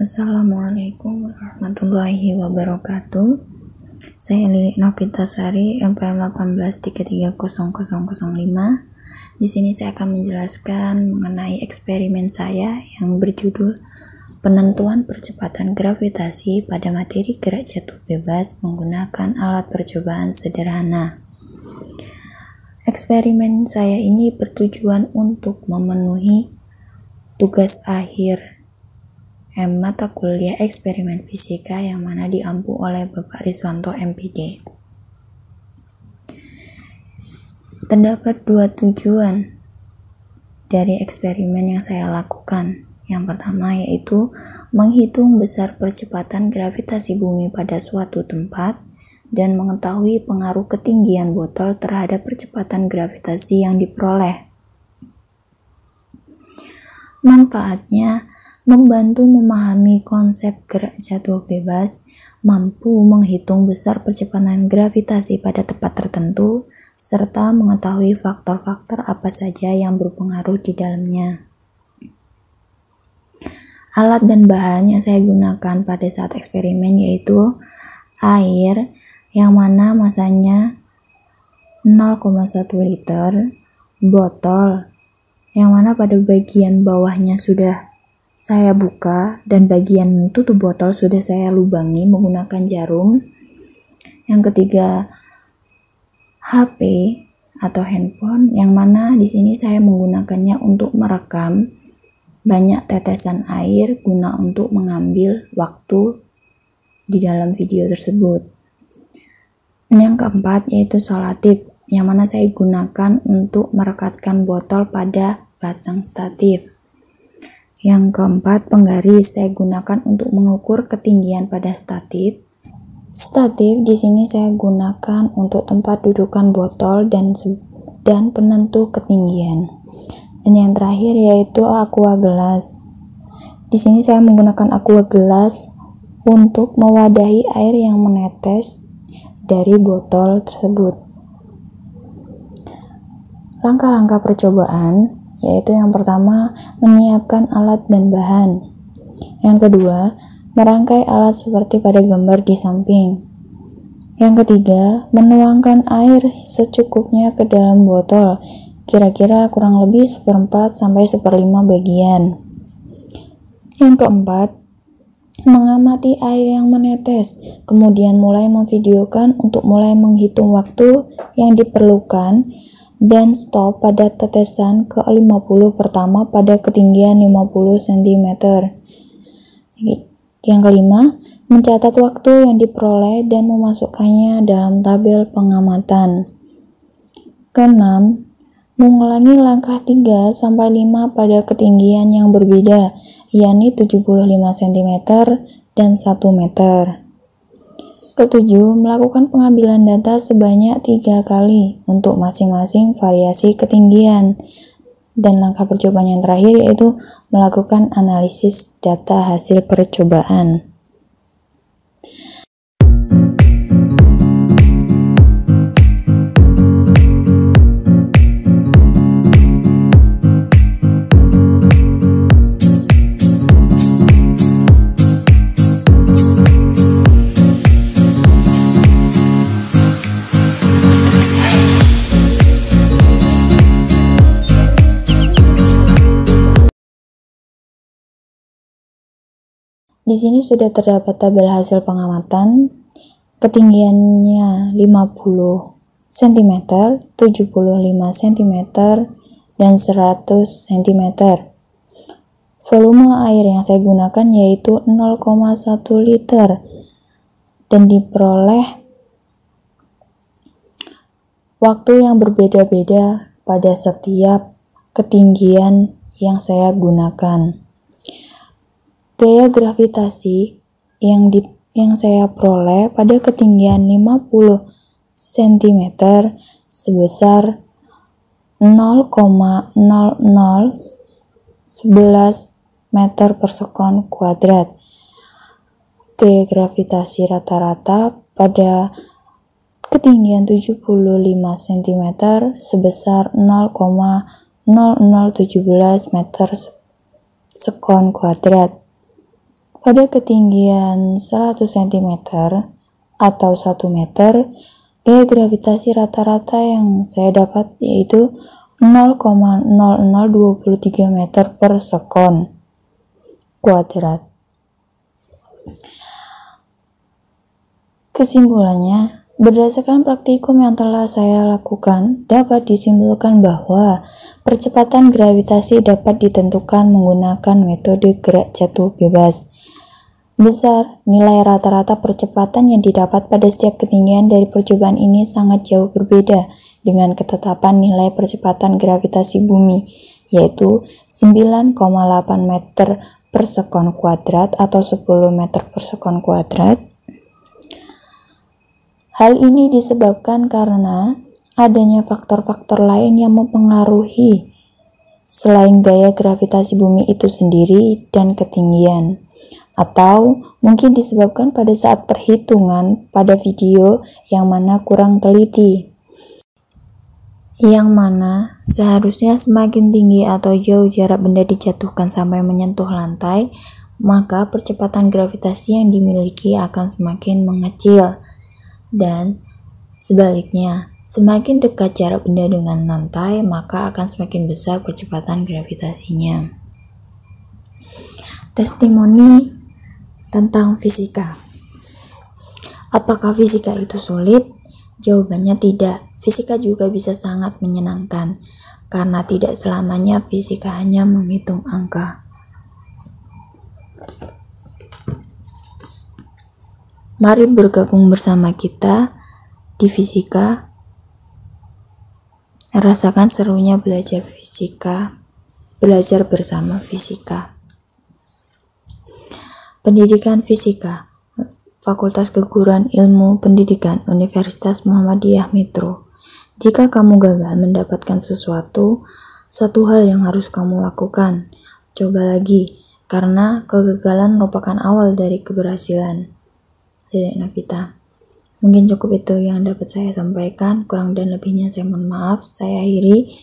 Assalamualaikum warahmatullahi wabarakatuh. Saya Lili Novitasari, NPM 18330005. Di sini saya akan menjelaskan mengenai eksperimen saya yang berjudul penentuan percepatan gravitasi pada materi gerak jatuh bebas menggunakan alat percobaan sederhana. Eksperimen saya ini bertujuan untuk memenuhi tugas akhir mata kuliah eksperimen fisika yang mana diampu oleh Bapak Riswanto MPD. Terdapat dua tujuan dari eksperimen yang saya lakukan. Yang pertama yaitu menghitung besar percepatan gravitasi bumi pada suatu tempat dan mengetahui pengaruh ketinggian botol terhadap percepatan gravitasi yang diperoleh. Manfaatnya membantu memahami konsep gerak jatuh bebas, mampu menghitung besar percepatan gravitasi pada tempat tertentu, serta mengetahui faktor-faktor apa saja yang berpengaruh di dalamnya. Alat dan bahan yang saya gunakan pada saat eksperimen yaitu air yang mana masanya 0,1 liter, botol yang mana pada bagian bawahnya sudah saya buka dan bagian tutup botol sudah saya lubangi menggunakan jarum. Yang ketiga, HP atau handphone yang mana di sini saya menggunakannya untuk merekam banyak tetesan air guna untuk mengambil waktu di dalam video tersebut. Yang keempat yaitu solatif yang mana saya gunakan untuk merekatkan botol pada batang statif. Yang keempat, penggaris saya gunakan untuk mengukur ketinggian pada statif. Statif di sini saya gunakan untuk tempat dudukan botol dan penentu ketinggian. Dan yang terakhir yaitu aqua gelas. Di sini saya menggunakan aqua gelas untuk mewadahi air yang menetes dari botol tersebut. Langkah-langkah percobaan yaitu yang pertama, menyiapkan alat dan bahan. Yang kedua, merangkai alat seperti pada gambar di samping. Yang ketiga, menuangkan air secukupnya ke dalam botol, kira-kira kurang lebih 1/4 sampai 1/5 bagian. Yang keempat, mengamati air yang menetes, kemudian mulai memvideokan untuk mulai menghitung waktu yang diperlukan dan stop pada tetesan ke-50 pertama pada ketinggian 50 cm. Yang kelima, mencatat waktu yang diperoleh dan memasukkannya dalam tabel pengamatan. Keenam, mengulangi langkah 3-5 pada ketinggian yang berbeda, yakni 75 cm dan 1 meter. Ketujuh, melakukan pengambilan data sebanyak 3 kali untuk masing-masing variasi ketinggian. Dan langkah percobaan yang terakhir yaitu melakukan analisis data hasil percobaan. Di sini sudah terdapat tabel hasil pengamatan, ketinggiannya 50 cm, 75 cm, dan 100 cm. Volume air yang saya gunakan yaitu 0,1 liter dan diperoleh waktu yang berbeda-beda pada setiap ketinggian yang saya gunakan. Gaya gravitasi yang saya peroleh pada ketinggian 50 cm sebesar 0,0011 meter per sekon kuadrat. Gaya gravitasi rata-rata pada ketinggian 75 cm sebesar 0,0017 meter sekon kuadrat. Pada ketinggian 100 cm atau 1 meter, gaya gravitasi rata-rata yang saya dapat yaitu 0,0023 meter per sekon kuadrat. Kesimpulannya, berdasarkan praktikum yang telah saya lakukan, dapat disimpulkan bahwa percepatan gravitasi dapat ditentukan menggunakan metode gerak jatuh bebas. Besar, nilai rata-rata percepatan yang didapat pada setiap ketinggian dari percobaan ini sangat jauh berbeda dengan ketetapan nilai percepatan gravitasi bumi, yaitu 9,8 meter per sekon kuadrat atau 10 meter per sekon kuadrat. Hal ini disebabkan karena adanya faktor-faktor lain yang mempengaruhi selain gaya gravitasi bumi itu sendiri dan ketinggian, atau mungkin disebabkan pada saat perhitungan pada video yang mana kurang teliti, yang mana seharusnya semakin tinggi atau jauh jarak benda dijatuhkan sampai menyentuh lantai, maka percepatan gravitasi yang dimiliki akan semakin mengecil, dan sebaliknya, semakin dekat jarak benda dengan lantai, maka akan semakin besar percepatan gravitasinya. Testimoni tentang fisika. Apakah fisika itu sulit? Jawabannya tidak. Fisika juga bisa sangat menyenangkan, karena tidak selamanya fisika hanya menghitung angka. Mari bergabung bersama kita di fisika. Rasakan serunya belajar fisika, belajar bersama fisika. Pendidikan Fisika, Fakultas Keguruan Ilmu Pendidikan Universitas Muhammadiyah Metro. Jika kamu gagal mendapatkan sesuatu, satu hal yang harus kamu lakukan, coba lagi, karena kegagalan merupakan awal dari keberhasilan. Dedek Navita. Mungkin cukup itu yang dapat saya sampaikan, kurang dan lebihnya saya mohon maaf. Saya akhiri.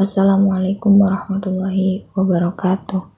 Wassalamualaikum warahmatullahi wabarakatuh.